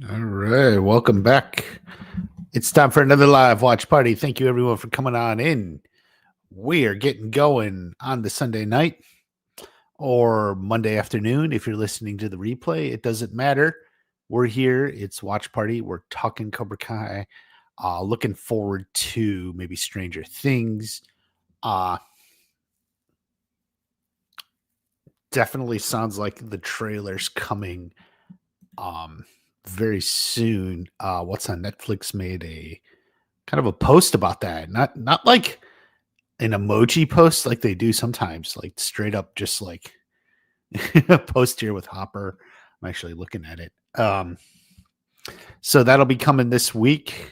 All right, welcome back. It's time for another live watch party. Thank you, everyone, for coming on in. We are getting going on the Sunday night or Monday afternoon. If you're listening to the replay, it doesn't matter. We're here. It's watch party. We're talking Cobra Kai. Looking forward to maybe Stranger Things. Definitely sounds like the trailer's coming very soon. What's on Netflix made a kind of a post about that. Not like an emoji post like they do sometimes, like straight up just like a post here with Hopper. I'm actually looking at it. So that'll be coming this week.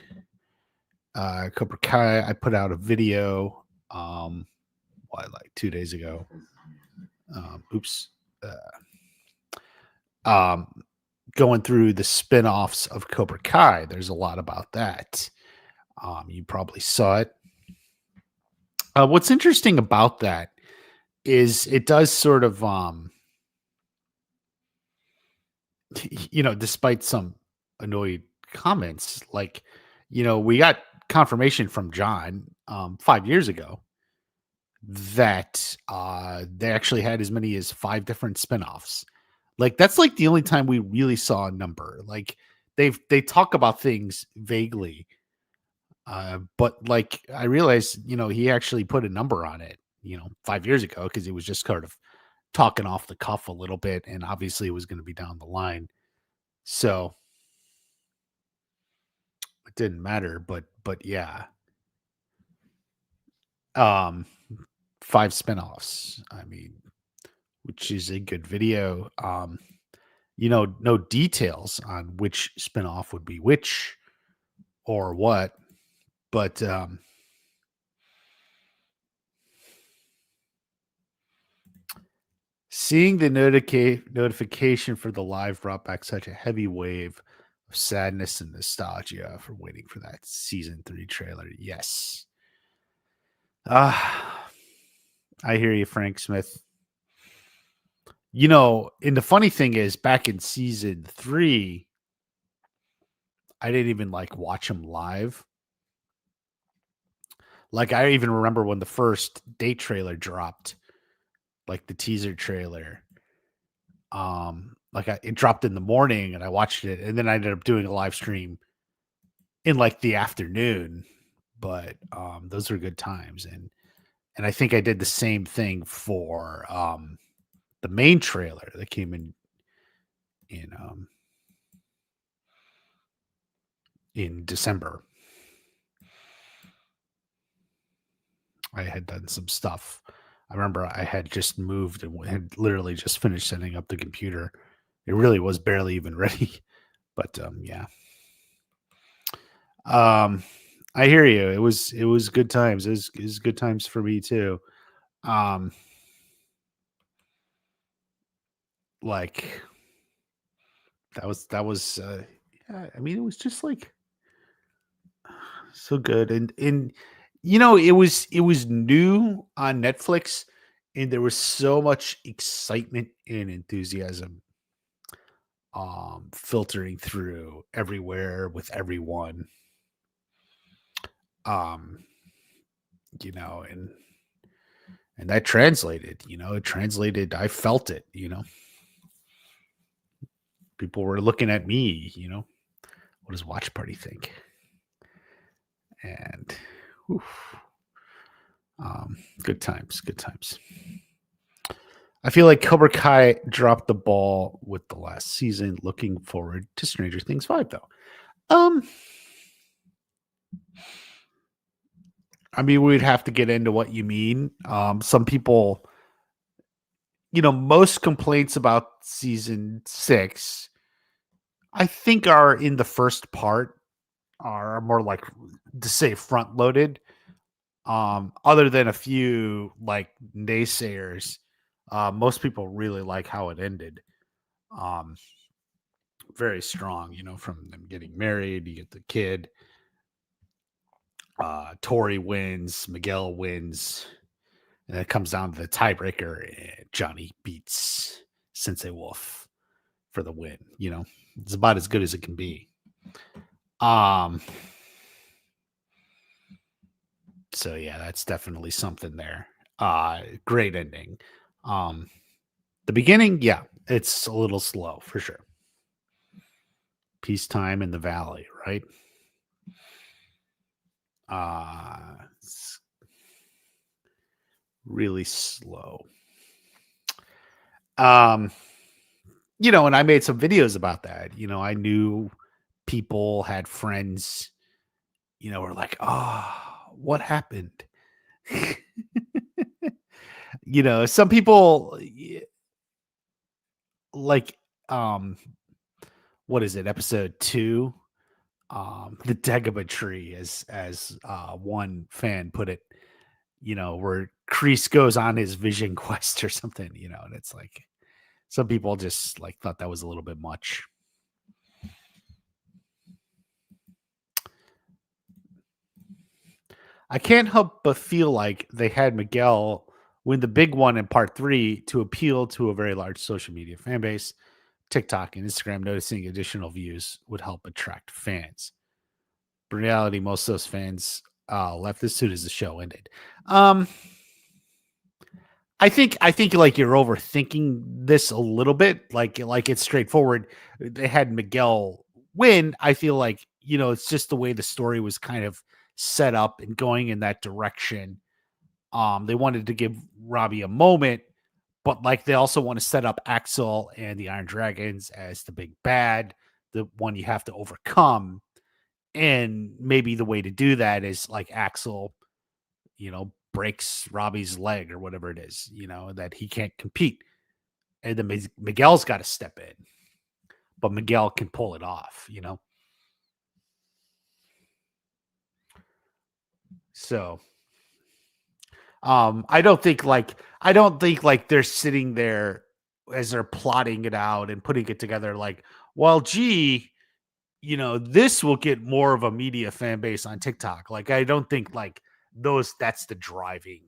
Cobra Kai, I put out a video like 2 days ago. Going through the spin-offs of Cobra Kai. There's a lot about that. You probably saw it. What's interesting about that is it does sort of, despite some annoyed comments, like, we got confirmation from John 5 years ago that they actually had as many as 5 different spinoffs. Like, that's like the only time we really saw a number. Like, they talk about things vaguely. But like I realized, he actually put a number on it, 5 years ago, because he was just kind of talking off the cuff a little bit, and obviously it was going to be down the line. So it didn't matter, but yeah. 5 spinoffs. I mean, which is a good video. No details on which spinoff would be which or what, but seeing the notification for the live brought back such a heavy wave of sadness and nostalgia for waiting for that season 3 trailer. Yes. I hear you, Frank Smith. And the funny thing is, back in season 3, I didn't even watch him live. Like, I even remember when the first date trailer dropped, like the teaser trailer. It dropped in the morning and I watched it, and then I ended up doing a live stream in the afternoon. But those were good times, and I think I did the same thing for the main trailer that came in December. I had done some stuff. I remember I had just moved and had literally just finished setting up the computer. It really was barely even ready, but yeah. I hear you. It was good times. It was good times for me too. Like that was yeah, I mean, it was just so good. And it was new on Netflix, and there was so much excitement and enthusiasm filtering through everywhere with everyone. And that translated, I felt it, people were looking at me, what does Watch Party think? And good times. I feel like Cobra Kai dropped the ball with the last season. Looking forward to Stranger Things 5, though. I mean, we'd have to get into what you mean. Some people, most complaints about season 6, I think, are in the first part, are more like to say front loaded. Other than a few naysayers, most people really like how it ended. Very strong, from them getting married, you get the kid. Tori wins, Miguel wins, and it comes down to the tiebreaker. Johnny beats Sensei Wolf for the win. It's about as good as it can be. So yeah, that's definitely something there. Great ending. The beginning, yeah, it's a little slow for sure. Peacetime in the valley, right? It's really slow. And I made some videos about that. I knew people had friends, were like, oh, what happened? Some people like, what is it? Episode 2, the Dagobah tree, as one fan put it, where Kreese goes on his vision quest or something, and it's like, some people just like thought that was a little bit much. I can't help but feel like they had Miguel win the big one in part 3 to appeal to a very large social media fan base. TikTok and Instagram noticing additional views would help attract fans. In reality, most of those fans left as soon as the show ended. I think like you're overthinking this a little bit. Like it's straightforward. They had Miguel win. I feel like, it's just the way the story was kind of set up and going in that direction. They wanted to give Robbie a moment, but like they also want to set up Axel and the Iron Dragons as the big bad, the one you have to overcome. And maybe the way to do that is like Axel, breaks Robbie's leg or whatever it is, that he can't compete. And then Miguel's got to step in, but Miguel can pull it off, So, I don't think like they're sitting there as they're plotting it out and putting it together like, well, gee, this will get more of a media fan base on TikTok. Like, I don't think like that's the driving,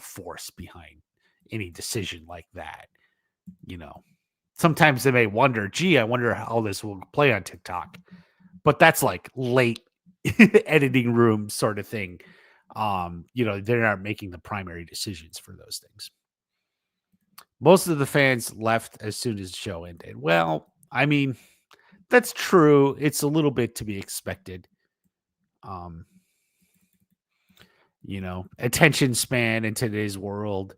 force behind any decision like that. Sometimes they may wonder, gee, I wonder how this will play on TikTok, but that's like late editing room sort of thing. They're not making the primary decisions for those things. Most of the fans left as soon as the show ended. Well, I mean, that's true. It's a little bit to be expected. Attention span in today's world,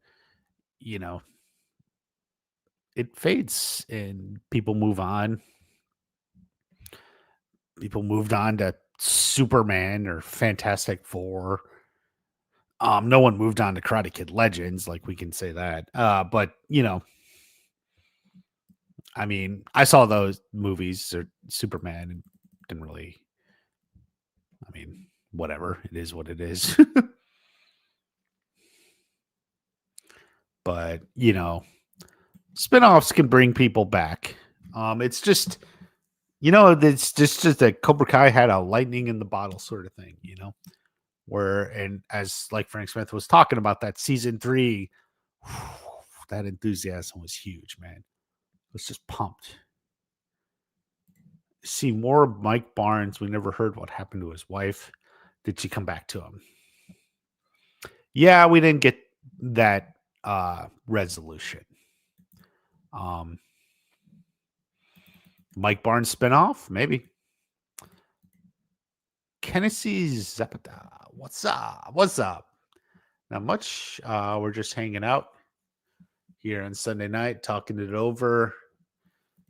it fades and people move on. People moved on to Superman or Fantastic Four. No one moved on to Karate Kid Legends, like we can say that. But I mean, I saw those movies or Superman and didn't really. I mean, whatever. It is what it is. But spinoffs can bring people back. It's just it's just that Cobra Kai had a lightning in the bottle sort of thing, where, and as like Frank Smith was talking about, that season 3, that enthusiasm was huge, man. It was just pumped. See more of Mike Barnes. We never heard what happened to his wife. Did she come back to him? Yeah, we didn't get that resolution. Mike Barnes spinoff, maybe. Kennedy Zapata, what's up? What's up? Not much. We're just hanging out here on Sunday night, talking it over.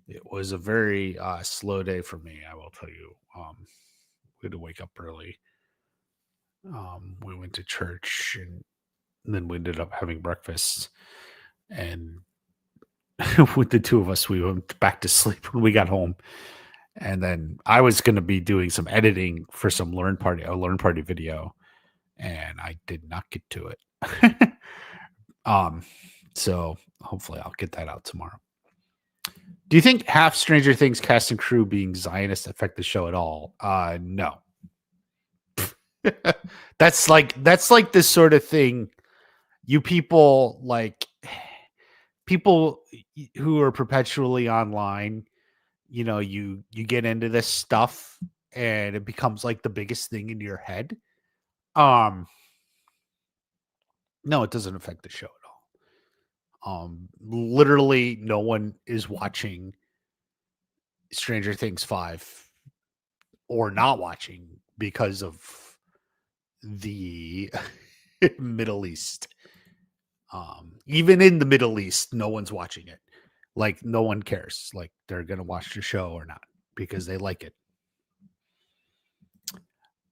It was a very slow day for me, I will tell you. We had to wake up early. We went to church and then we ended up having breakfast. And with the two of us, we went back to sleep when we got home. And then I was going to be doing some editing for some learn party video, and I did not get to it. So hopefully I'll get that out tomorrow. Do you think half Stranger Things cast and crew being Zionist affect the show at all? No. That's like this sort of thing. You people who are perpetually online, you get into this stuff and it becomes like the biggest thing in your head. No, it doesn't affect the show at all. Literally no one is watching Stranger Things 5 or not watching because of the Middle East. Even in the Middle East, no one's watching it. Like, no one cares. Like, they're going to watch the show or not because they like it.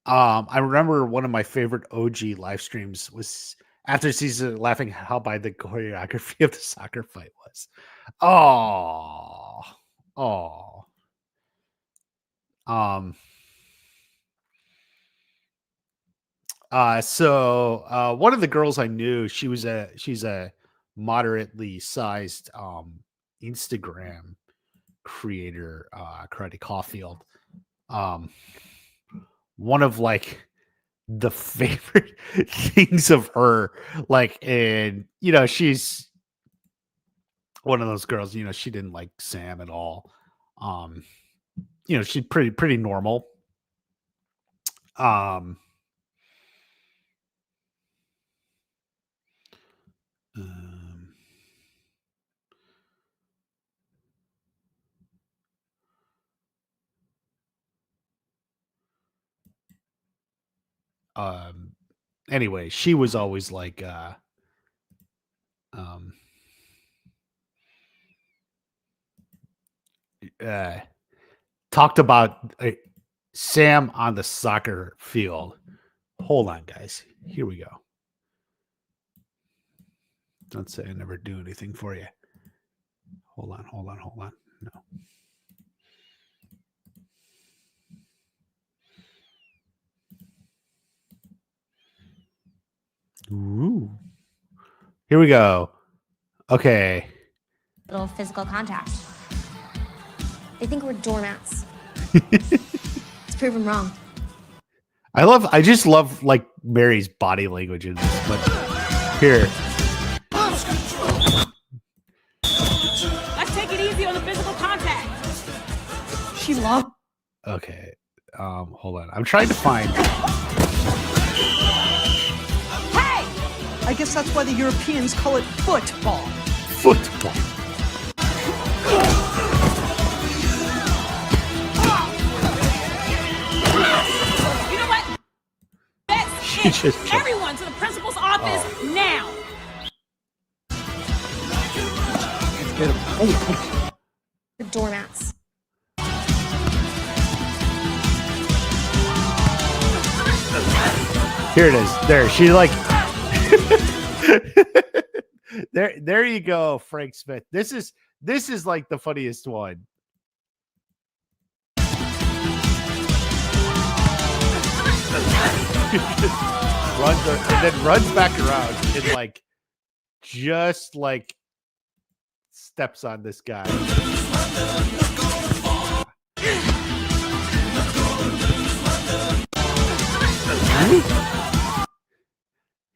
I remember one of my favorite OG live streams was after season laughing how bad the choreography of the soccer fight was. Oh. So one of the girls I knew, she's a moderately sized Instagram creator, Karate Caulfield. One of like the favorite things of her, like, and she's one of those girls, she didn't like Sam at all. She's pretty normal. Anyway, she was always like talked about Sam on the soccer field. Hold on, guys. Here we go. Don't say I never do anything for you. Hold on. No. Ooh. Here we go. Okay. Little physical contact. They think we're doormats. Let's prove them wrong. I just love like Mary's body language in this, but here. Let's take it easy on the physical contact. She loves. Okay. Hold on. I'm trying to find. Hey! I guess that's why the Europeans call it football. Football. You know what? That's it. Everyone to the principal's office now. Get him. The doormats. Here it is. There. She like. There you go, Frank Smith. This is like the funniest one. runs back around and like just like steps on this guy.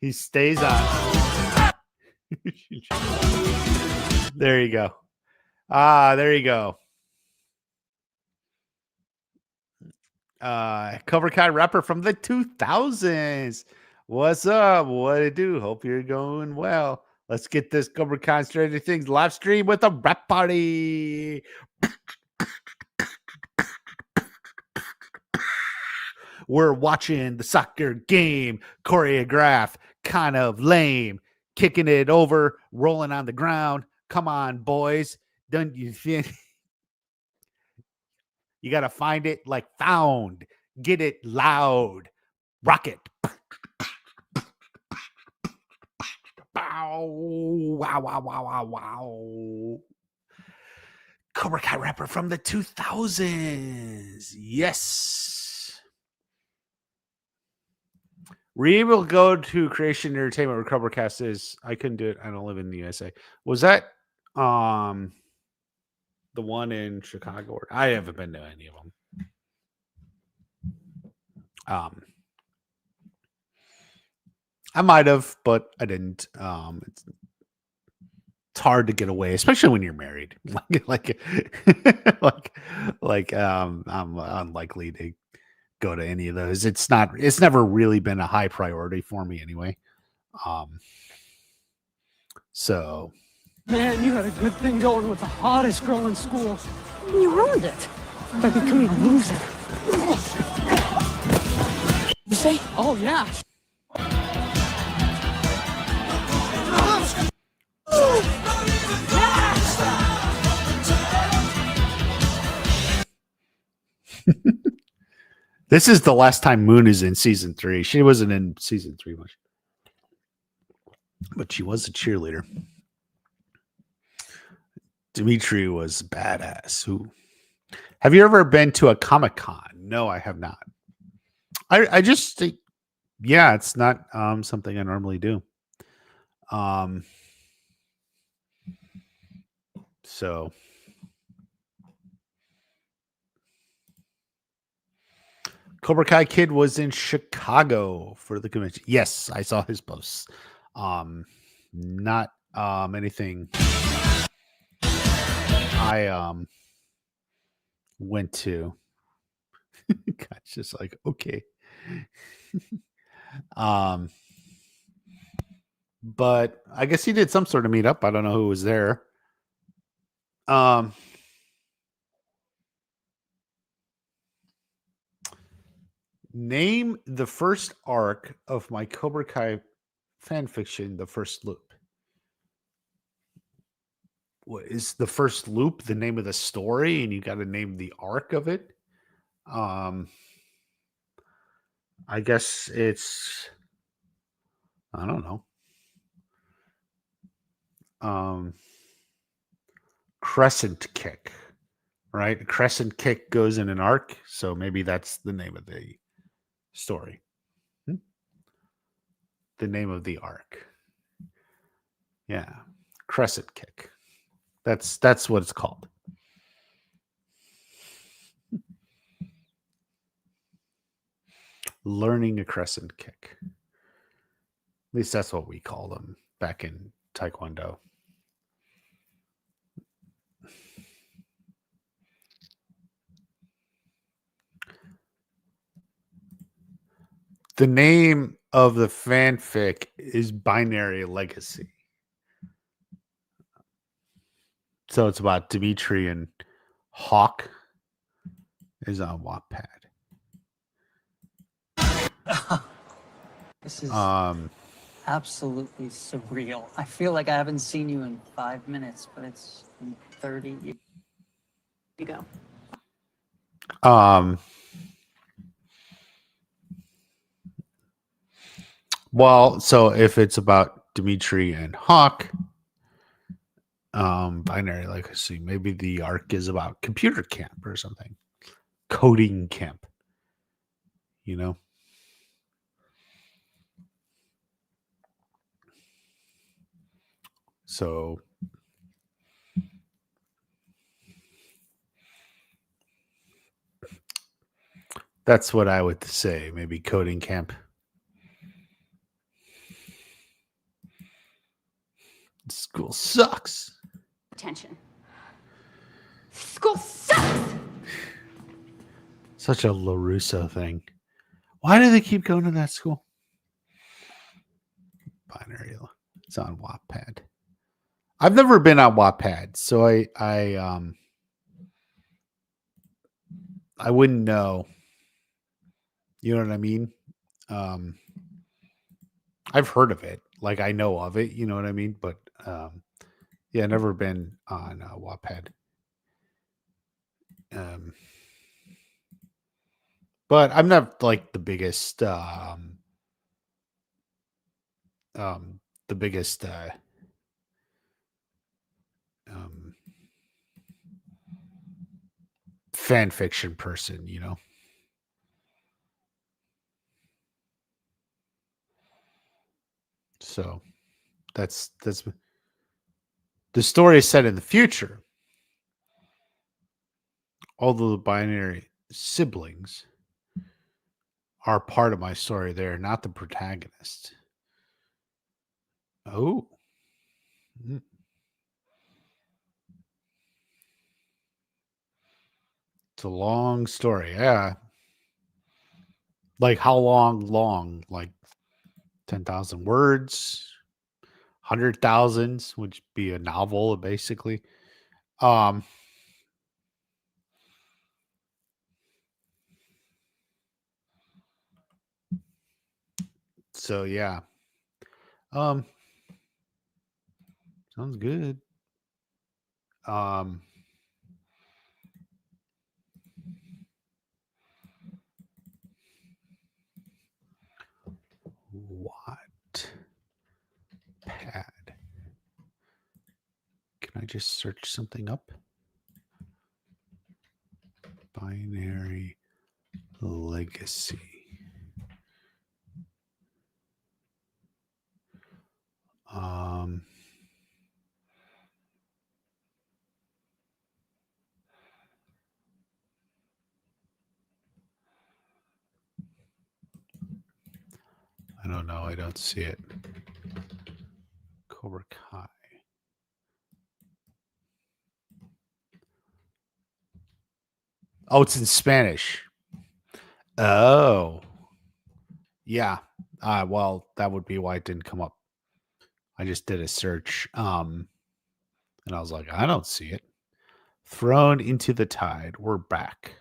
He stays on. There you go. There you go. Cobra Kai rapper from the 2000s. What's up? What it do? Hope you're going well. Let's get this Cobra Kai Stranger Things live stream with a rap party. We're watching the soccer game, choreograph, kind of lame, kicking it over, rolling on the ground. Come on, boys. Don't you think? You got to find it like found. Get it loud. Rock it. Wow, wow, wow, wow, wow. Cobra Kai rapper from the 2000s. Yes. Were you able to go to Creation Entertainment where Cobra Cast is? I couldn't do it. I don't live in the USA. Was that the one in Chicago? I haven't been to any of them. I might have, but I didn't. it's hard to get away, especially when you're married. like, I'm unlikely to go to any of those. It's never really been a high priority for me anyway. So Man, you had a good thing going with the hottest girl in school. You ruined it by becoming a loser. You say? Oh, yeah. this is the last time Moon is in season 3. She wasn't in season 3 much, but she was a cheerleader. Dimitri was badass. Ooh. Have you ever been to a Comic-Con? No, I have not. I just think, yeah, it's not something I normally do. So Cobra Kai Kid was in Chicago for the convention. Yes, I saw his posts. Not anything I went to. God's just like, okay. But I guess he did some sort of meetup. I don't know who was there. Name the first arc of my Cobra Kai fan fiction, The First Loop. What is the first loop? The name of the story, and you got to name the arc of it. I guess it's, I don't know. Crescent Kick, right? Crescent Kick goes in an arc, so maybe that's the name of the story. The name of the arc. Yeah. Crescent Kick. That's what it's called. Learning a crescent kick. At least that's what we call them back in Taekwondo. The name of the fanfic is Binary Legacy. So it's about Dimitri and Hawk is on Wattpad. This is absolutely surreal. I feel like I haven't seen you in 5 minutes, but it's been 30 years. You go. Well, so if it's about Dimitri and Hawk, Binary Legacy, maybe the arc is about computer camp or something. Coding camp. You know? So that's what I would say. Maybe coding camp. School sucks. Attention. School sucks. Such a LaRusso thing. Why do they keep going to that school? Binary. It's on Wattpad. I've never been on Wattpad, so I wouldn't know. You know what I mean? I've heard of it. Like I know of it, you know what I mean? But yeah, never been on Wattpad. But I'm not like the biggest fan fiction person, you know. So that's the story is set in the future. Although the binary siblings are part of my story, they're not the protagonist. Oh. It's a long story. Yeah. Like how long? Like 10,000 words, 100,000, which be a novel basically. Um so yeah. Um Sounds good. Um what pad? Can I just search something up? Binary legacy. Um I don't know. I don't see it. Cobra Kai. Oh, it's in Spanish. Oh, yeah. Well, that would be why it didn't come up. I just did a search, and I was like, I don't see it. Thrown into the tide. We're back.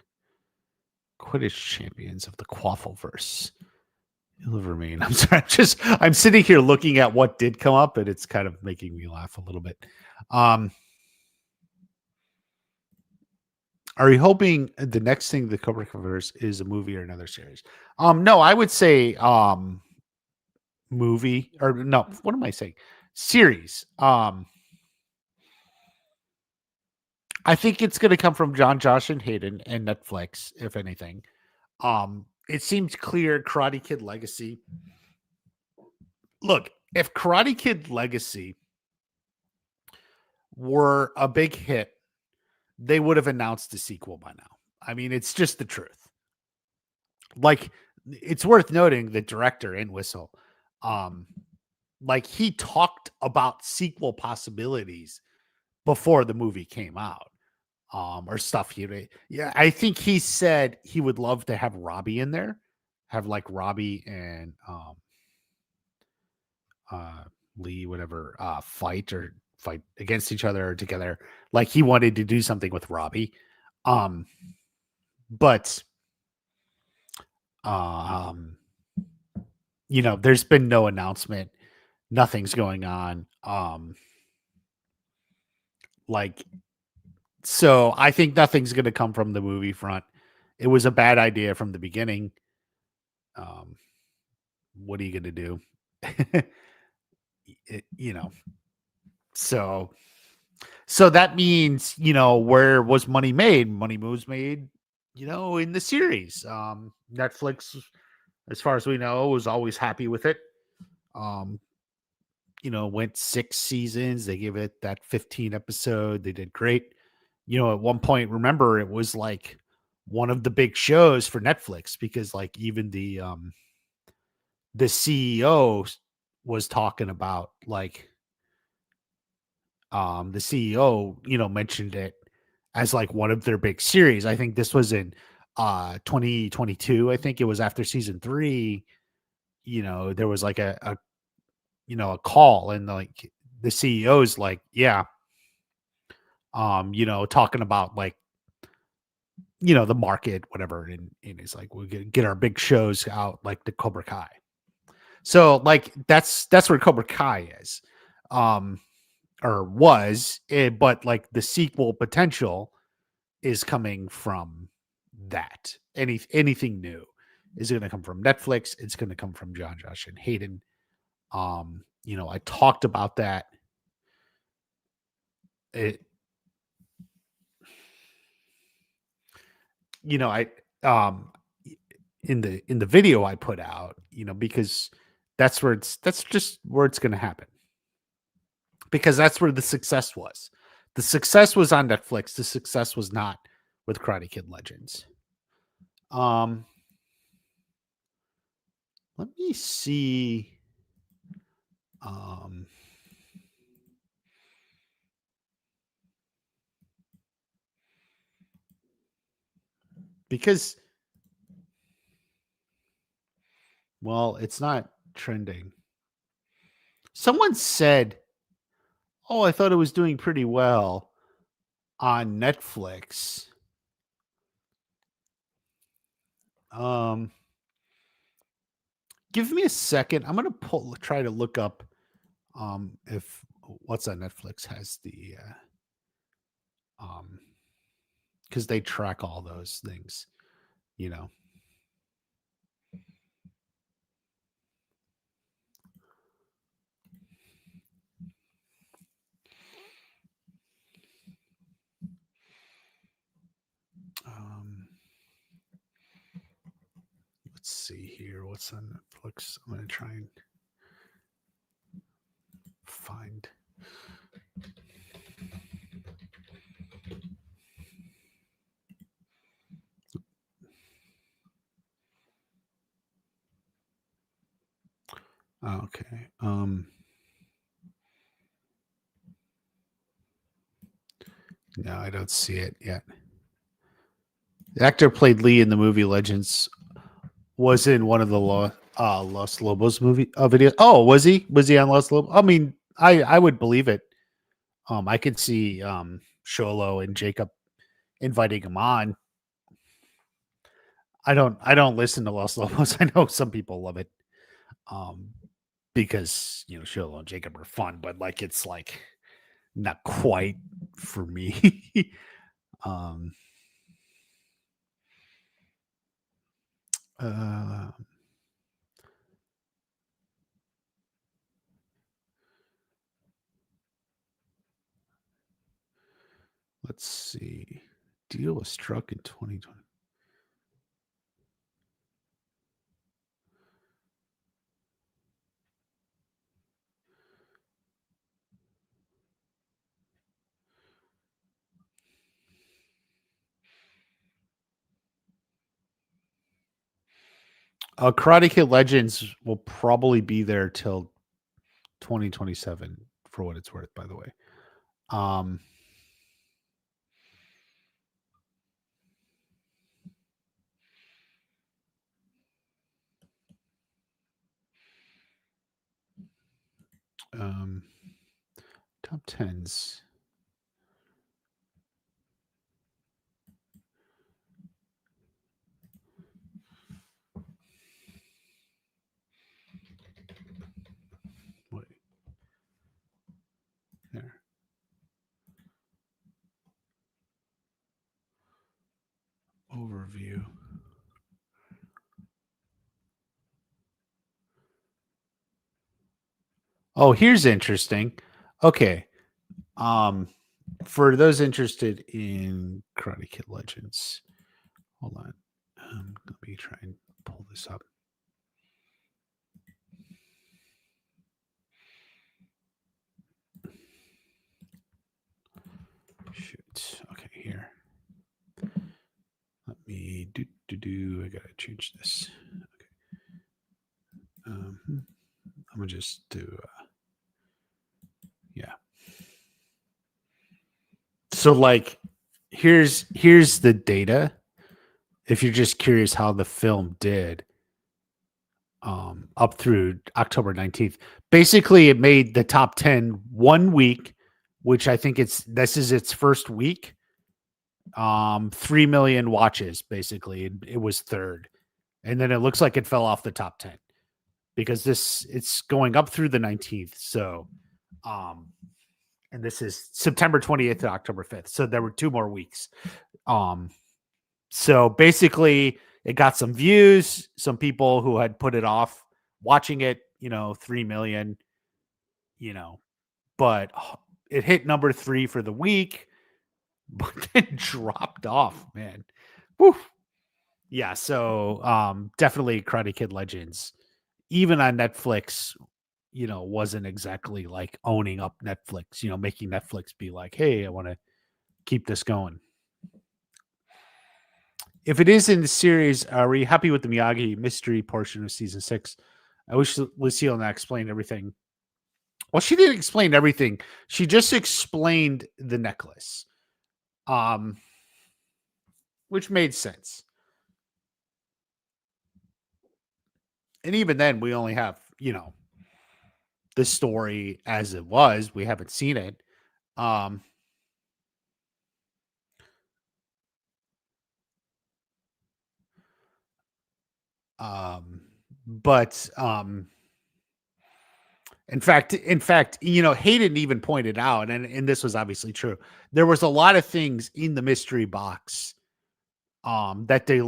Quidditch champions of the Quaffleverse. You'll ever remain. I'm sorry. I'm sitting here looking at what did come up, and it's kind of making me laugh a little bit. Are you hoping the next thing the Cobra covers is a movie or another series? No, I would say movie, or no, what am I saying? Series. I think it's going to come from John, Josh, and Hayden and Netflix, if anything. It seems clear Karate Kid Legacy. Look, if Karate Kid Legacy were a big hit, they would have announced a sequel by now. I mean, it's just the truth. Like, it's worth noting the director Entwistle, like he talked about sequel possibilities before the movie came out, or stuff. Yeah, I think he said he would love to have Robbie in there, have like Robbie and Lee, whatever, fight against each other or together. Like he wanted to do something with Robbie, but there's been no announcement. Nothing's going on. So I think nothing's going to come from the movie front. It was a bad idea from the beginning. What are you going to do? So that means, where was money made? Money was made, in the series. Netflix, as far as we know, was always happy with it. Went 6 seasons. They gave it that 15 episode. They did great. At one point, remember, it was like one of the big shows for Netflix because like even the CEO was talking about like the CEO, mentioned it as like one of their big series. I think this was in 2022. I think it was after season 3. There was like a call and like the CEO's like, yeah, talking about like, the market, whatever. And it's like, we'll get our big shows out like the Cobra Kai. So like, that's where Cobra Kai is, or was, but like the sequel potential is coming from that. Anything new is going to come from Netflix. It's going to come from John, Josh, and Hayden. I talked about that. I in the video I put out, because that's just where it's going to happen. Because that's where the success was. The success was on Netflix. The success was not with Karate Kid Legends. Let me see. Because, well, it's not trending. Someone said, "Oh, I thought it was doing pretty well on Netflix." Give me a second. I'm gonna try to look up if what's on Netflix has the because they track all those things, you know. Let's see here. What's on Netflix? I'm gonna try and find. Okay. No, I don't see it yet. The actor played Lee in the movie Legends. Was in one of the Los Lobos movie videos. Oh, was he? Was he on Los Lobos? I mean, I would believe it. I could see Sholo and Jacob inviting him on. I don't listen to Los Lobos. I know some people love it. Because Sholo and Jacob are fun, but like it's like not quite for me. Let's see. Deal was struck in 2020. Karate Kid Legends will probably be there till 2027 for what it's worth, by the way. Top 10s. Wait. There. Overview. Oh, here's interesting. Okay. For those interested in Karate Kid Legends, hold on. Let me try and pull this up. Shoot. Okay, here. Let me do. I gotta change this. Okay. I'm gonna just do. Yeah. So like, here's the data. If you're just curious how the film did, up through October 19th, basically it made the top 10 1 week, which I think this is its first week. 3 million watches, basically. It was third. And then it looks like it fell off the top 10 because it's going up through the 19th. So, and this is September 28th to October 5th. So there were 2 more weeks. So basically it got some views, some people who had put it off watching it, 3 million, but it hit number 3 for the week, but then dropped off, man. Woo. Yeah. So, definitely Karate Kid Legends, even on Netflix, wasn't exactly like owning up Netflix, making Netflix be like, hey, I want to keep this going. If it is in the series, are you happy with the Miyagi mystery portion of season 6? I wish Lucille explained everything. Well, she didn't explain everything. She just explained the necklace, which made sense. And even then, we only have, the story as it was. We haven't seen it. Um, but in fact, Hayden even pointed out, and this was obviously true. There was a lot of things in the mystery box that they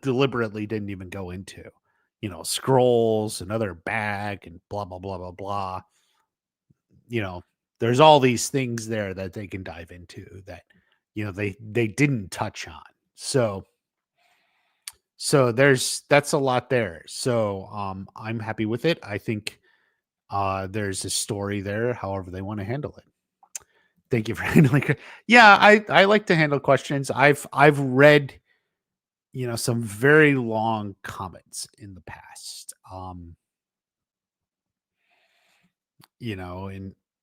deliberately didn't even go into. Scrolls, another bag, and blah blah blah blah blah. There's all these things there that they can dive into that they didn't touch on. So that's a lot there. So I'm happy with it. I think there's a story there, however they want to handle it. Thank you for handling. Yeah, I like to handle questions. I've read some very long comments in the past. And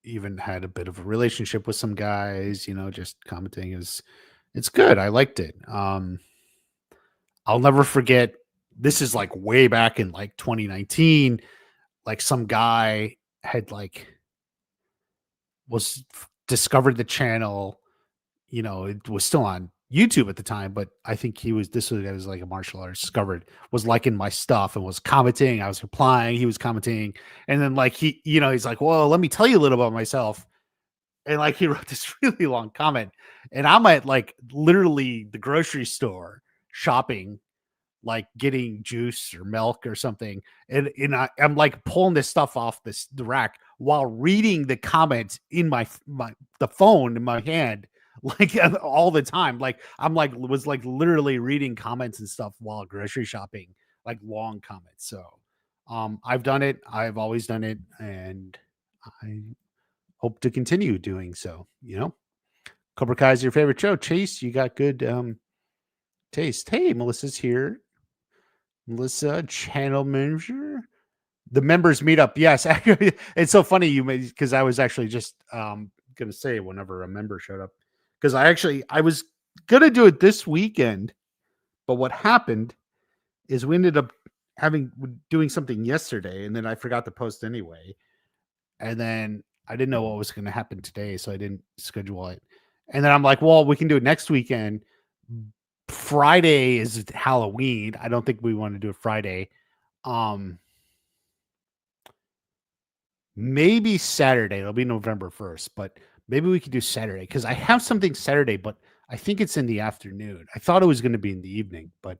even had a bit of a relationship with some guys, just commenting it's good. I liked it. I'll never forget, this is like way back in like 2019, like some guy had discovered the channel. It was still on YouTube at the time, but I think it was like a martial artist, was liking my stuff and was commenting. I was replying, he was commenting. And then he's like, well, let me tell you a little about myself. And he wrote this really long comment, and I'm at literally the grocery store shopping, getting juice or milk or something. And I'm pulling this stuff off the rack while reading the comments in the phone in my hand, all the time. Was literally reading comments and stuff while grocery shopping, long comments. So I've done it. I've always done it. And I hope to continue doing so. Cobra Kai is your favorite show. Chase, you got good taste. Hey, Melissa's here. Melissa, channel manager. The members meetup. Yes. It's so funny because I was actually just gonna say whenever a member showed up. Because I was gonna do it this weekend, but what happened is we ended up doing something yesterday, and then I forgot to post anyway. And then I didn't know what was going to happen today, so I didn't schedule it. And then I'm like, well, we can do it next weekend. Friday is Halloween. I don't think we want to do it Friday. Maybe Saturday. It'll be November 1st, but maybe we could do Saturday because I have something Saturday, but I think it's in the afternoon. I thought it was going to be in the evening, but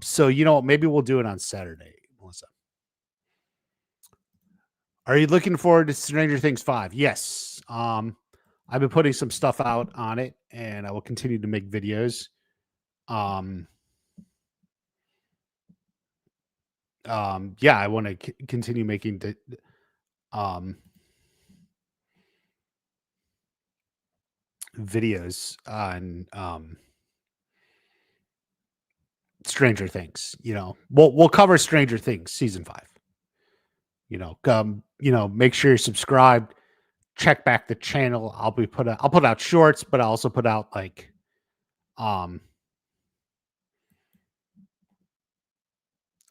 so maybe we'll do it on Saturday, Melissa. Are you looking forward to Stranger Things 5? Yes. I've been putting some stuff out on it, and I will continue to make videos. Yeah, I want to continue making the videos on Stranger Things. We'll cover Stranger Things season 5. Make sure you're subscribed. Check back the channel. I'll put out shorts, but I'll also put out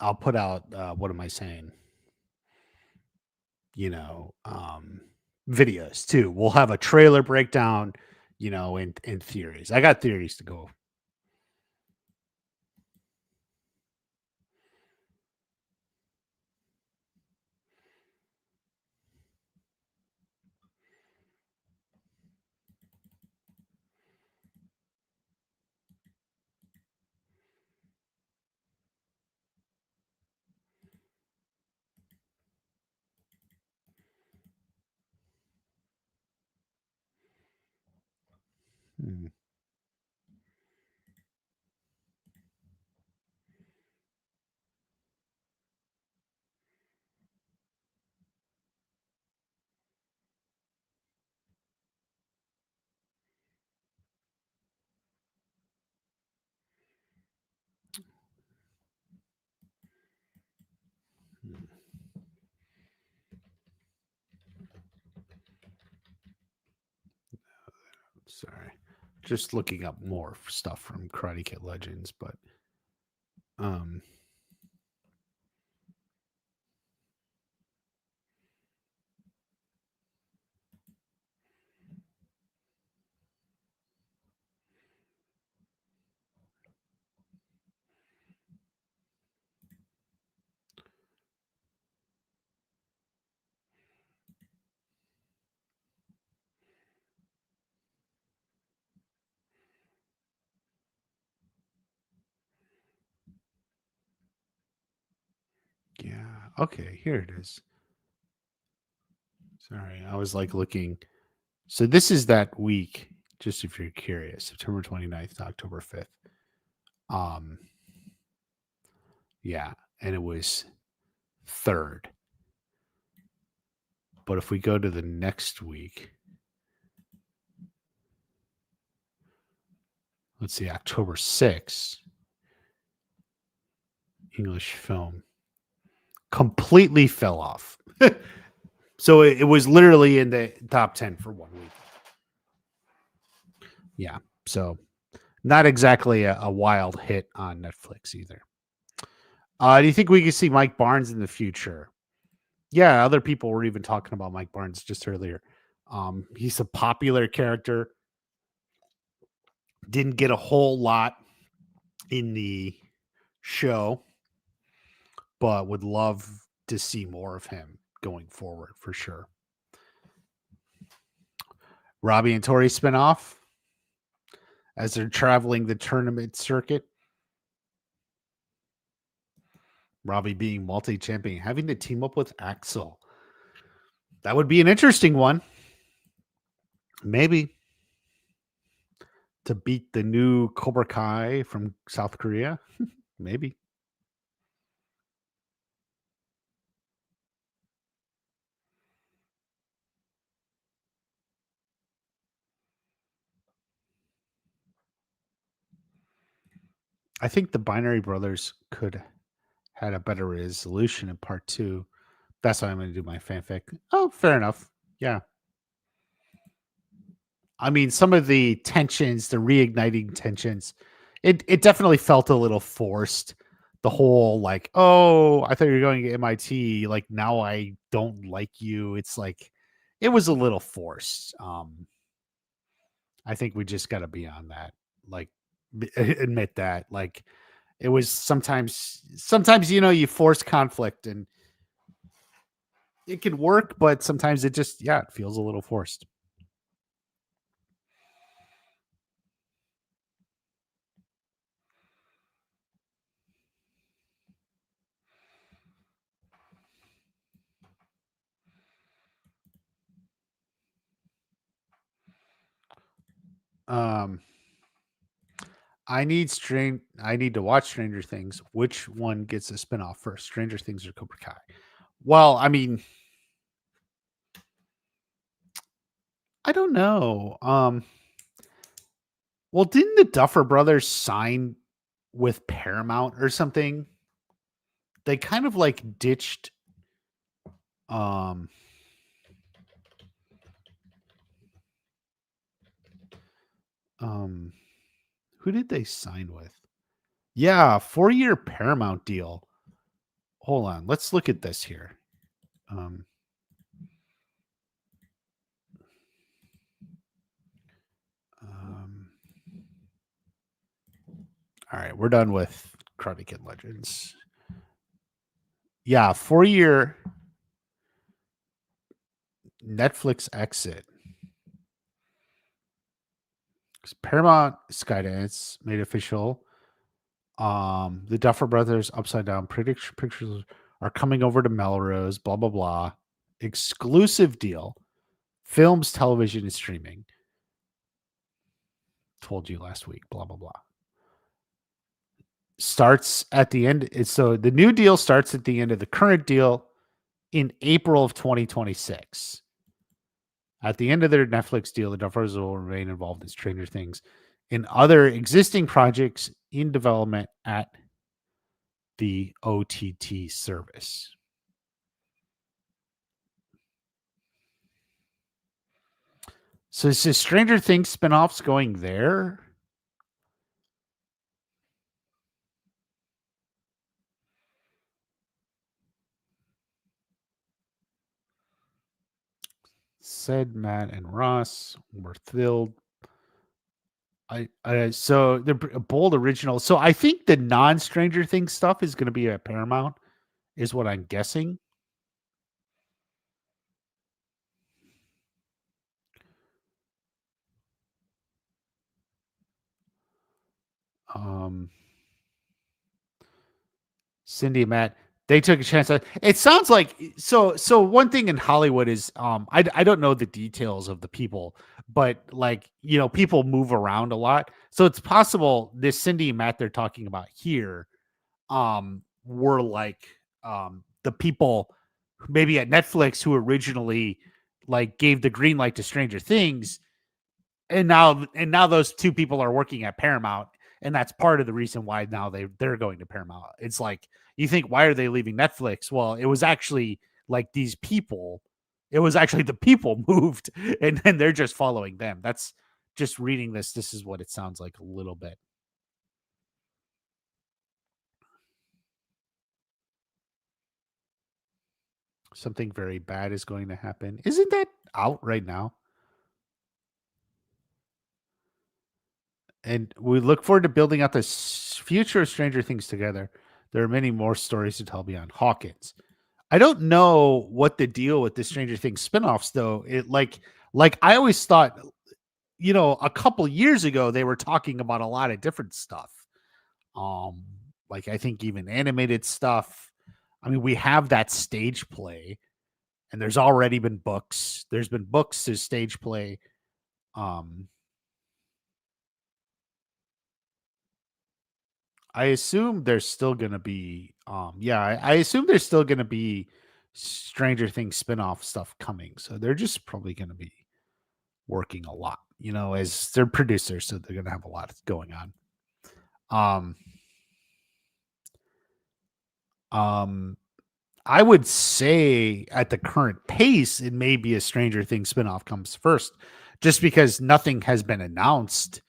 I'll put out what am I saying? Videos too. We'll have a trailer breakdown, and theories. I got theories to go. Hmm. Sorry, just looking up more stuff from Karate Kid Legends, but Okay, here it is. Sorry, I was like looking. So this is that week, just if you're curious, September 29th to October 5th. Yeah, and it was 3rd. But if we go to the next week, let's see, October 6th, English film completely fell off. So it was literally in the top 10 for 1 week. Yeah. So not exactly a wild hit on Netflix either. Do you think we could see Mike Barnes in the future? Yeah, other people were even talking about Mike Barnes just earlier. He's a popular character. Didn't get a whole lot in the show, but would love to see more of him going forward for sure. Robbie and Tori spinoff as they're traveling the tournament circuit. Robbie being multi-champion, having to team up with Axel. That would be an interesting one. Maybe to beat the new Cobra Kai from South Korea. Maybe. I think the Binary Brothers could had a better resolution in part 2. That's why I'm going to do my fanfic. Oh, fair enough. Yeah. I mean, some of the tensions, the reigniting tensions, it definitely felt a little forced. The whole like, oh, I thought you were going to MIT. Like now I don't like you. It's like it was a little forced. I think we just got to be on that. Like admit that. Like it was sometimes you force conflict and it can work, but sometimes it just it feels a little forced. I need to watch Stranger Things. Which one gets a spinoff first? Stranger Things or Cobra Kai? Well, I mean, I don't know. Well, didn't the Duffer Brothers sign with Paramount or something? They kind of like ditched who did they sign with? Yeah, 4-year Paramount deal. Hold on, let's look at this here. All right, we're done with Karate Kid Legends. Yeah, 4-year Netflix exit. Paramount Skydance made official. The Duffer Brothers Upside Down pictures are coming over to Melrose. Blah blah blah. Exclusive deal. Films, television, and streaming. Told you last week. Blah blah blah. Starts at the end. So the new deal starts at the end of the current deal in April of 2026. At the end of their Netflix deal, the Duffers will remain involved in Stranger Things and other existing projects in development at the OTT service. So is this Stranger Things spinoffs going there? Said Matt and Ross were thrilled. So they're a bold original. So I think the non-Stranger Things stuff is going to be at Paramount, is what I'm guessing. Cindy and Matt, They took a chance. It sounds like so. So one thing in Hollywood is I don't know the details of the people, but like people move around a lot. So it's possible this Cindy and Matt they're talking about here were like the people maybe at Netflix who originally like gave the green light to Stranger Things, and now those two people are working at Paramount, and that's part of the reason why now they're going to Paramount. It's like you think, why are they leaving Netflix? Well, it was actually like these people. It was actually the people moved, and then they're just following them. That's just reading this. This is what it sounds like a little bit. Something very bad is going to happen. Isn't that out right now? And we look forward to building out the future of Stranger Things together. There are many more stories to tell beyond Hawkins. I don't know what the deal with the Stranger Things spinoffs, though. It like I always thought, a couple years ago they were talking about a lot of different stuff. Like I think even animated stuff. I mean, we have that stage play, and there's already been books. There's been books to stage play. I assume there's still gonna be I assume there's still gonna be Stranger Things spin-off stuff coming. So they're just probably gonna be working a lot, as they're producers, so they're gonna have a lot going on. I would say at the current pace, it may be a Stranger Things spinoff comes first, just because nothing has been announced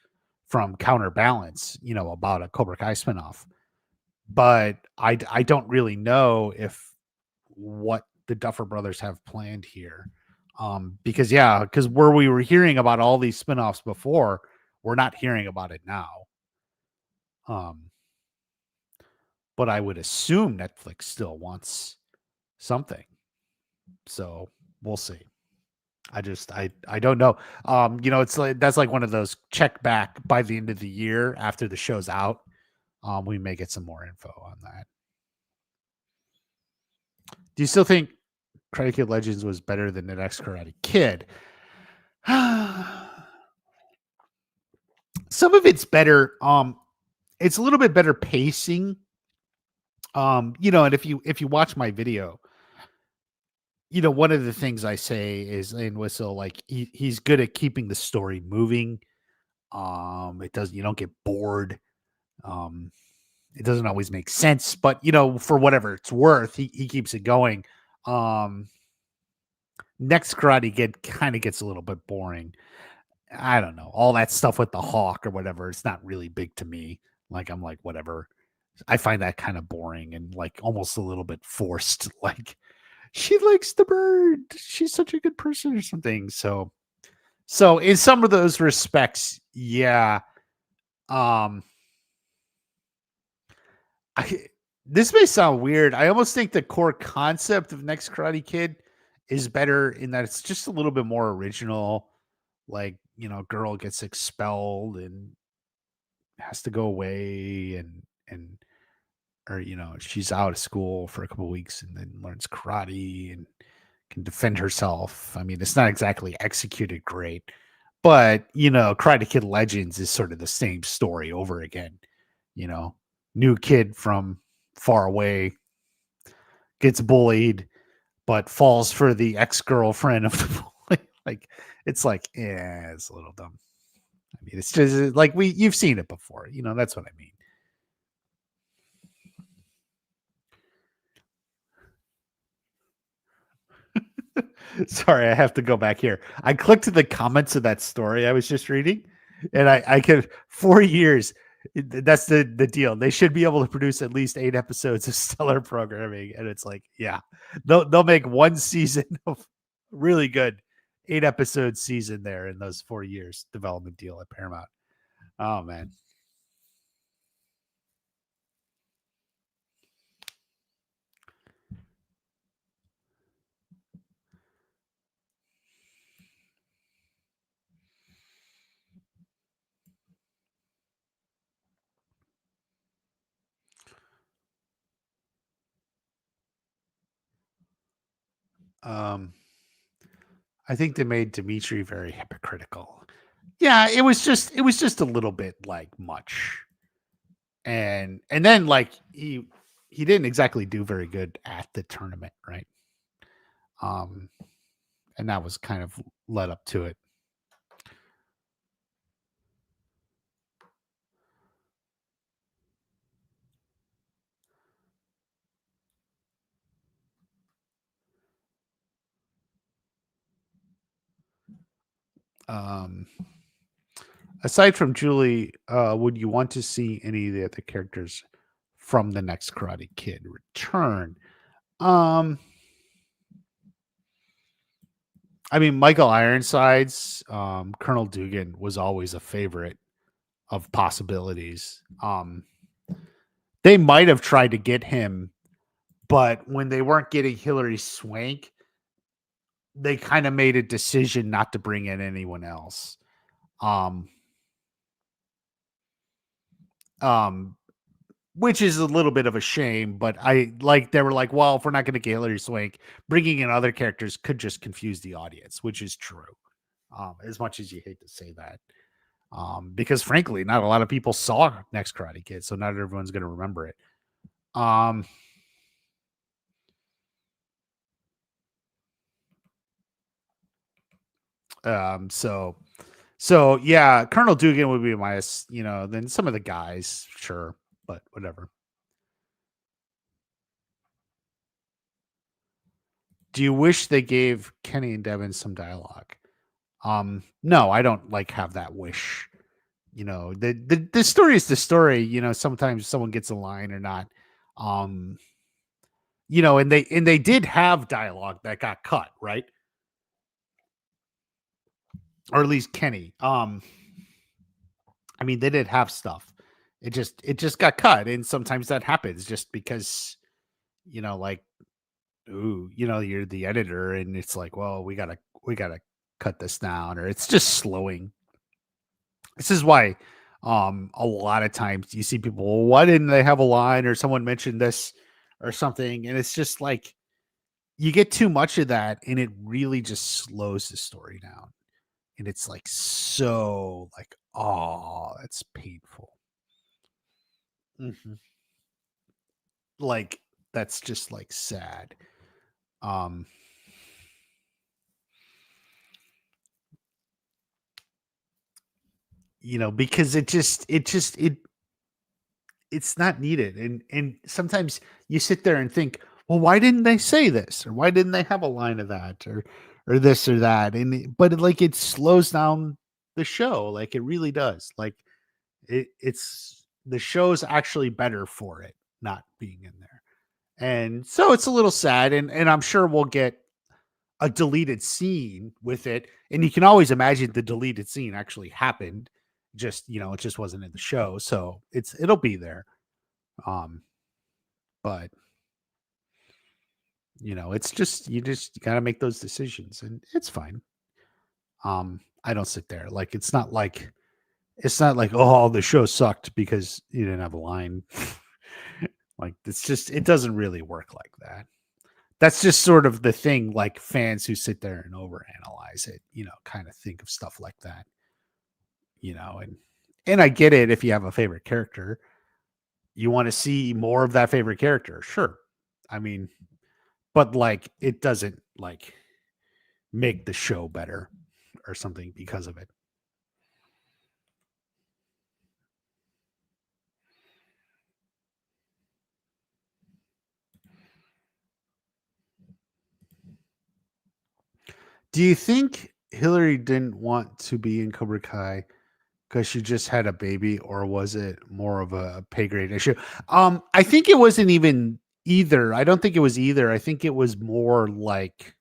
from Counterbalance, about a Cobra Kai spinoff. But I don't really know if what the Duffer Brothers have planned here. Because where we were hearing about all these spinoffs before, we're not hearing about it now. But I would assume Netflix still wants something. So we'll see. I don't know. It's like that's like one of those check back by the end of the year after the show's out. We may get some more info on that. Do you still think Karate Kid Legends was better than the next Karate Kid? Some of it's better. It's a little bit better pacing. And if you watch my video, one of the things I say is in Whistle, like he's good at keeping the story moving. You don't get bored. It doesn't always make sense, but for whatever it's worth, he keeps it going. Next Karate Kid kind of gets a little bit boring. I don't know. All that stuff with the hawk or whatever, it's not really big to me. Like I'm like, whatever. I find that kind of boring and like almost a little bit forced. Like she likes the bird. She's such a good person or something. So in some of those respects, yeah. This may sound weird. I almost think the core concept of Next Karate Kid is better in that it's just a little bit more original. Like, girl gets expelled and has to go away or she's out of school for a couple of weeks and then learns karate and can defend herself. I mean, it's not exactly executed great, but Karate Kid Legends is sort of the same story over again. New kid from far away gets bullied, but falls for the ex-girlfriend of the bully. Like, it's like, it's a little dumb. I mean, it's just like you've seen it before. That's what I mean. Sorry, I have to go back here. I clicked to the comments of that story I was just reading, and I could 4 years. That's the deal. They should be able to produce at least 8 episodes of stellar programming, and it's like, yeah, they'll make one season of really good 8 episode season there in those 4 years development deal at Paramount. Oh man. I think they made Dimitri very hypocritical. Yeah, it was just a little bit like much. And then like he didn't exactly do very good at the tournament, right? And that was kind of led up to it. Aside from Julie, would you want to see any of the other characters from the next Karate Kid return? I mean, Michael Ironside's Colonel Dugan was always a favorite of possibilities. They might have tried to get him, but when they weren't getting Hilary Swank, they kind of made a decision not to bring in anyone else. Which is a little bit of a shame, but they were like, well, if we're not going to get Hilary Swank, bringing in other characters could just confuse the audience, which is true. As much as you hate to say that. Because frankly, not a lot of people saw Next Karate Kid, so not everyone's going to remember it. So yeah, Colonel Dugan would be my, then some of the guys, sure, but whatever. Do you wish they gave Kenny and Devin some dialogue? No, I don't have that wish. The story is the story. Sometimes someone gets a line or not. And they did have dialogue that got cut, right? Or at least Kenny. I mean, they did have stuff. It just got cut, and sometimes that happens just because, you're the editor, and it's like, well, we gotta cut this down, or it's just slowing. This is why, a lot of times you see people, well, why didn't they have a line, or someone mentioned this or something, and it's just like you get too much of that, and it really just slows the story down. And it's like, so like, oh, that's painful. Mm-hmm. Like, that's just like sad. Because it's not needed. And sometimes you sit there and think, well, why didn't they say this? Or why didn't they have a line of that? Or this or that, but it slows down the show, like it really does. Like it's the show's actually better for it not being in there, and so it's a little sad. And I'm sure we'll get a deleted scene with it, and you can always imagine the deleted scene actually happened. Just it just wasn't in the show, so it'll be there. But it's just you gotta make those decisions, and it's fine. I don't sit there it's not like oh, the show sucked because you didn't have a line. it doesn't really work like that. That's just sort of the thing, like fans who sit there and overanalyze it, kind of think of stuff like that. And I get it. If you have a favorite character, you want to see more of that favorite character. Sure. I mean, but it doesn't make the show better or something because of it. Do you think Hillary didn't want to be in Cobra Kai because she just had a baby, or was it more of a pay grade issue? I think it wasn't even either. I don't think it was either. I think it was more like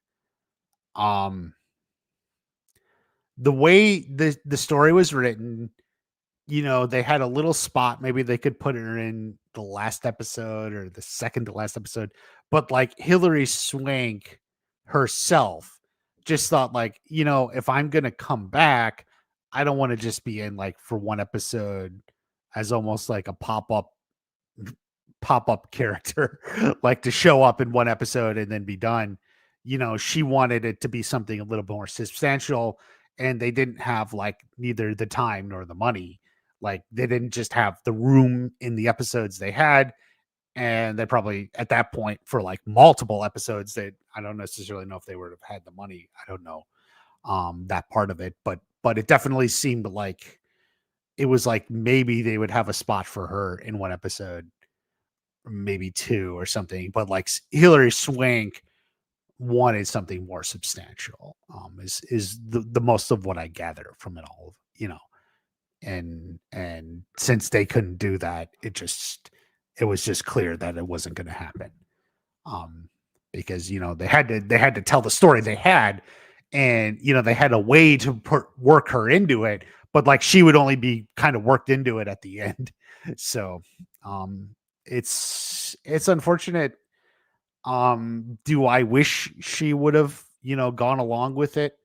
the way the story was written. They had a little spot. Maybe they could put her in the last episode or the second to last episode, but Hilary Swank herself just thought if I'm going to come back, I don't want to just be in for one episode as almost like a pop-up character, to show up in one episode and then be done. she wanted it to be something a little more substantial, and they didn't have like neither the time nor the money. Like they didn't just have the room in the episodes they had, and they probably at that point for like multiple episodes that I don't necessarily know if they would have had the money. I don't know that part of it, but it definitely seemed like it was like maybe they would have a spot for her in one episode, maybe two or something. But like Hilary Swank wanted something more substantial. Is the most of what I gather from it all. And since they couldn't do that, it was just clear that it wasn't going to happen. Because they had to tell the story they had, and they had a way to work her into it, but like she would only be kind of worked into it at the end. So it's unfortunate. Do I wish she would have gone along with it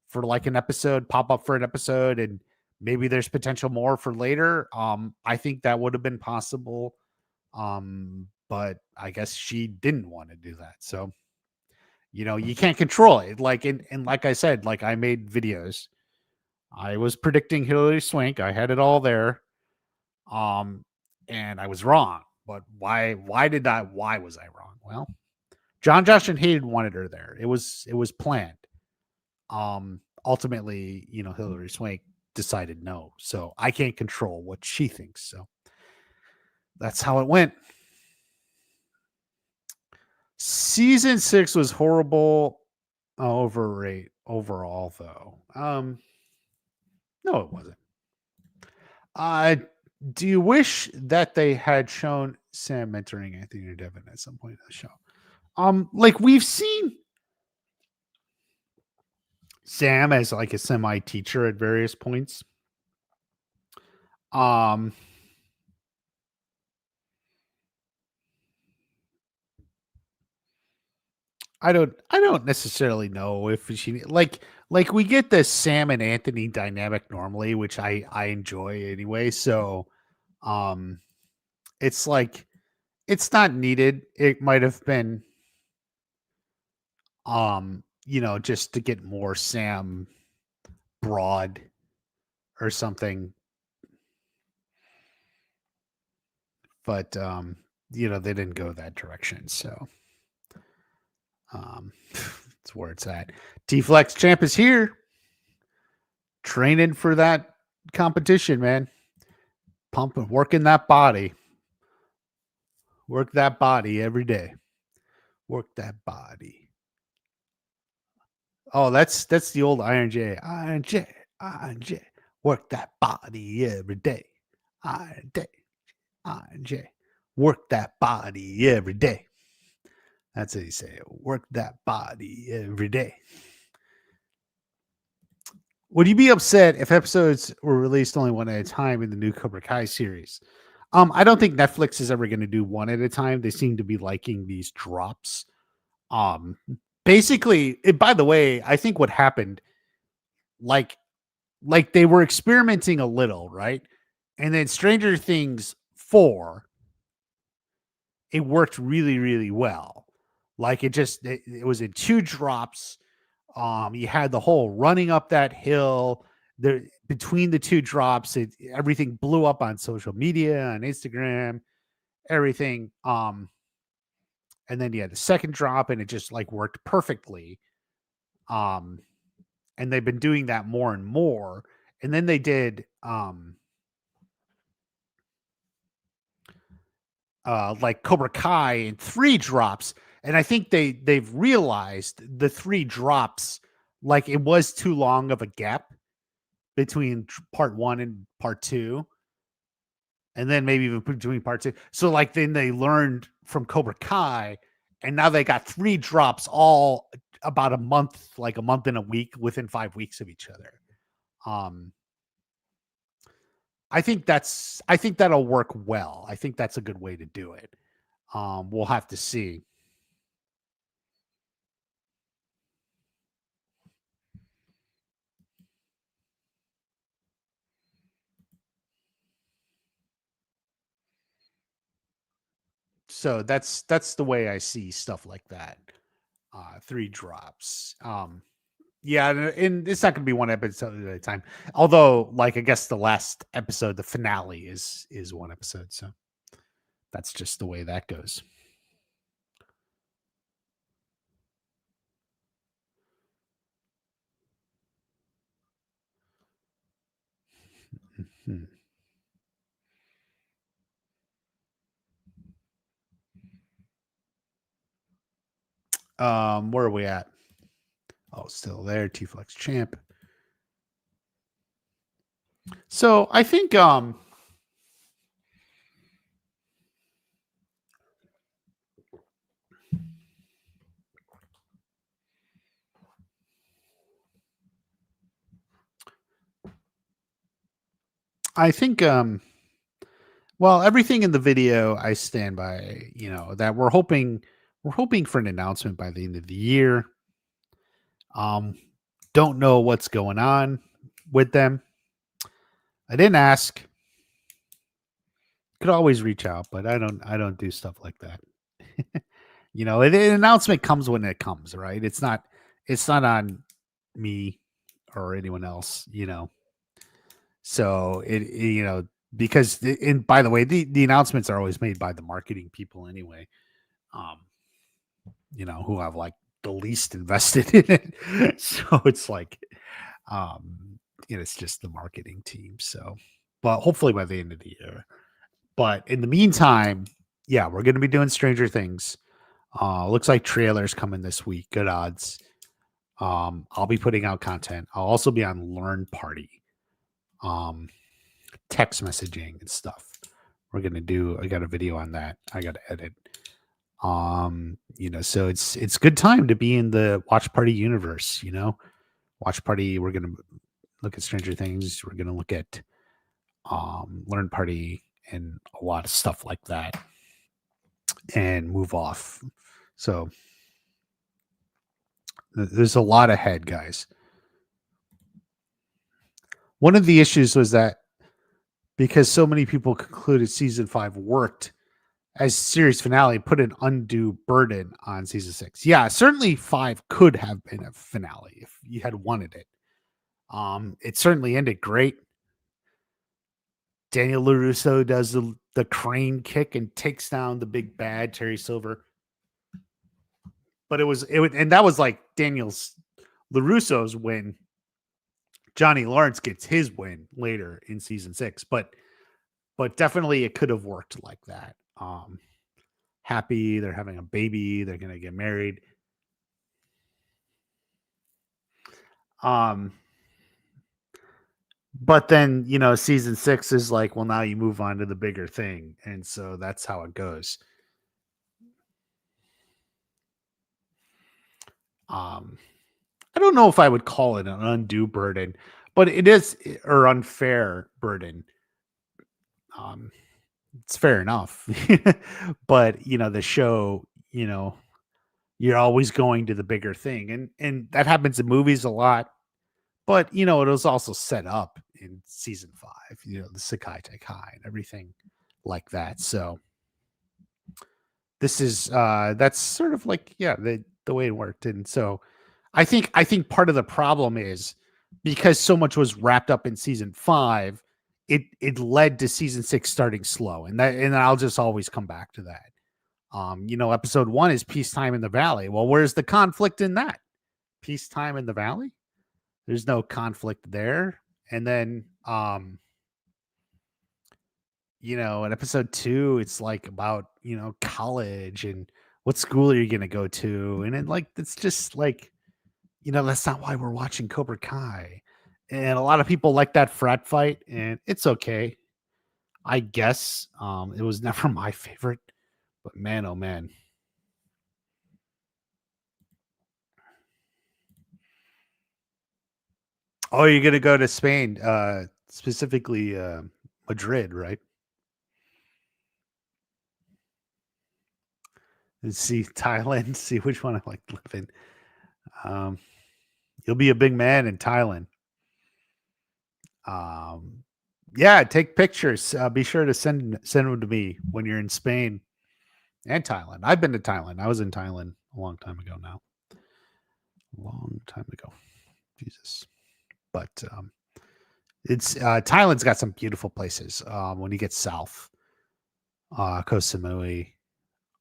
for like an episode, pop up for an episode, and maybe there's potential more for later? I think that would have been possible. But I guess she didn't want to do that. So, you can't control it. Like, and like I said, like I made videos. I was predicting Hilary Swank. I had it all there. And I was wrong. But why was I wrong? Well, John, Josh, and Hayden wanted her there. It was planned. Ultimately, Hilary Swank decided no. So I can't control what she thinks. So that's how it went. Season 6 was horrible overall, though. No, it wasn't. Do you wish that they had shown Sam mentoring Anthony or Devin at some point in the show? Like we've seen Sam as like a semi teacher at various points. I don't necessarily know if she like we get the Sam and Anthony dynamic normally, which I enjoy anyway. So it's like it's not needed. It might have been just to get more Sam broad or something. But they didn't go that direction, so that's where it's at. T-Flex Champ is here, training for that competition, man. Pumping, working that body. Work that body every day. Work that body. Oh, that's the old Iron J. Iron J. Iron J. Work that body every day. Iron J. Iron J. Work that body every day. That's how you say it. Work that body every day. Would you be upset if episodes were released only one at a time in the new Cobra Kai series? I don't think Netflix is ever going to do one at a time. They seem to be liking these drops. Basically, by the way, I think what happened, like they were experimenting a little, right? And then Stranger Things 4, it worked really, really well. Like it was in 2 drops. You had the whole running up that hill. Between the 2 drops, everything blew up on social media, on Instagram, everything. And then you had the second drop, and it just like worked perfectly. And they've been doing that more and more. And then they did like Cobra Kai in 3 drops. And I think they've realized the 3 drops, like it was too long of a gap between part 1 and part 2. And then maybe even between part 2. So like then they learned from Cobra Kai, and now they got 3 drops all about a month, like a month and a week within 5 weeks of each other. I think that'll work well. I think that's a good way to do it. We'll have to see. So that's the way I see stuff like that. 3 drops. Yeah, and it's not going to be one episode at a time. Although, like, I guess the last episode, the finale is one episode. So that's just the way that goes. Hmm. Where are we at? Oh, still there. T-Flex champ. So I think well, everything in the video I stand by, that we're hoping for an announcement by the end of the year. Don't know what's going on with them. I didn't ask. Could always reach out, but I don't do stuff like that. An announcement comes when it comes, right? It's not on me or anyone else, So because and by the way, the announcements are always made by the marketing people anyway. Who have like the least invested in it. So it's like it's just the marketing team. So, but hopefully by the end of the year. But in the meantime, yeah, we're going to be doing Stranger Things. Looks like trailers coming this week. Good odds. I'll be putting out content. I'll also be on Learn Party. Text messaging and stuff. I got a video on that. I got to edit. So it's good time to be in the Watch Party universe, Watch Party, we're going to look at Stranger Things. We're going to look at Learn Party and a lot of stuff like that and move off. So there's a lot ahead, guys. One of the issues was that because so many people concluded season 5 worked as series finale, put an undue burden on season 6. Yeah, certainly 5 could have been a finale if you had wanted it. It certainly ended great. Daniel LaRusso does the crane kick and takes down the big bad Terry Silver. But and that was like Daniel's LaRusso's win. Johnny Lawrence gets his win later in season 6, but definitely it could have worked like that. Happy, they're having a baby, they're gonna get married. But then, season 6 is like, well, now you move on to the bigger thing. And so that's how it goes. I don't know if I would call it an undue burden, but it is, or unfair burden. It's fair enough. But, the show, you're always going to the bigger thing. And that happens in movies a lot. But, it was also set up in season 5, the Sekai Taikai and everything like that. So this is, that's sort of like, yeah, the way it worked. And so I think part of the problem is because so much was wrapped up in season 5, it led to season 6 starting slow. And I'll just always come back to that. Episode 1 is Peacetime in the Valley. Well, where's the conflict in that? Peacetime in the Valley? There's no conflict there. And then, in episode 2, it's like about, college and what school are you going to go to? And then it's just like, that's not why we're watching Cobra Kai. And a lot of people like that frat fight, and it's okay. I guess it was never my favorite, but man, oh man. Oh, you're going to go to Spain, specifically Madrid, right? And see Thailand, see which one I like to live in. You'll be a big man in Thailand. Yeah, take pictures. Be sure to send them to me when you're in Spain and Thailand. I've been to Thailand. I was in Thailand a long time ago now. long time ago. Jesus. But it's Thailand's got some beautiful places. When you get south, Koh Samui,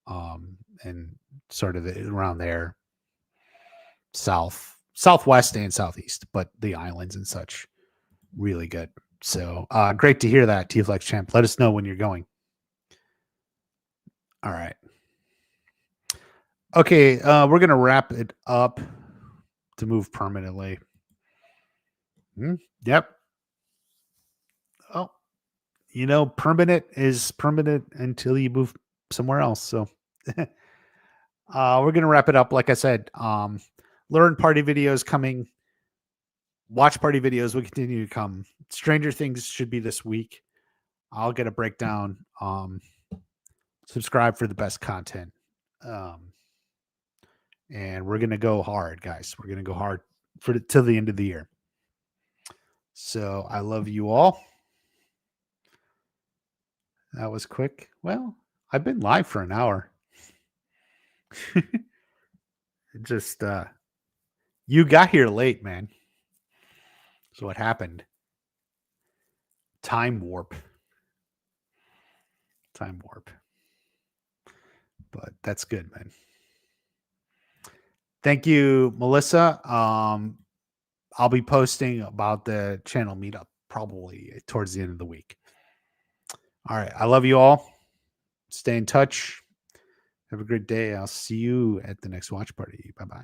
and sort of around there, southwest and southeast, but the islands and such, really good. So great to hear that, T-Flex Champ. Let us know when you're going. All right. Okay, we're gonna wrap it up to move permanently. Yep. Oh, permanent is permanent until you move somewhere else. So we're gonna wrap it up. Like I said, learn party videos coming. Watch party videos will continue to come. Stranger Things should be this week. I'll get a breakdown. Subscribe for the best content. And we're gonna go hard, guys. We're gonna go hard till the end of the year. So I love you all. That was quick. Well, I've been live for an hour. Just you got here late, man. So what happened? Time warp. But that's good, man. Thank you, Melissa. I'll be posting about the channel meetup probably towards the end of the week. All right. I love you all. Stay in touch. Have a great day. I'll see you at the next watch party. Bye-bye.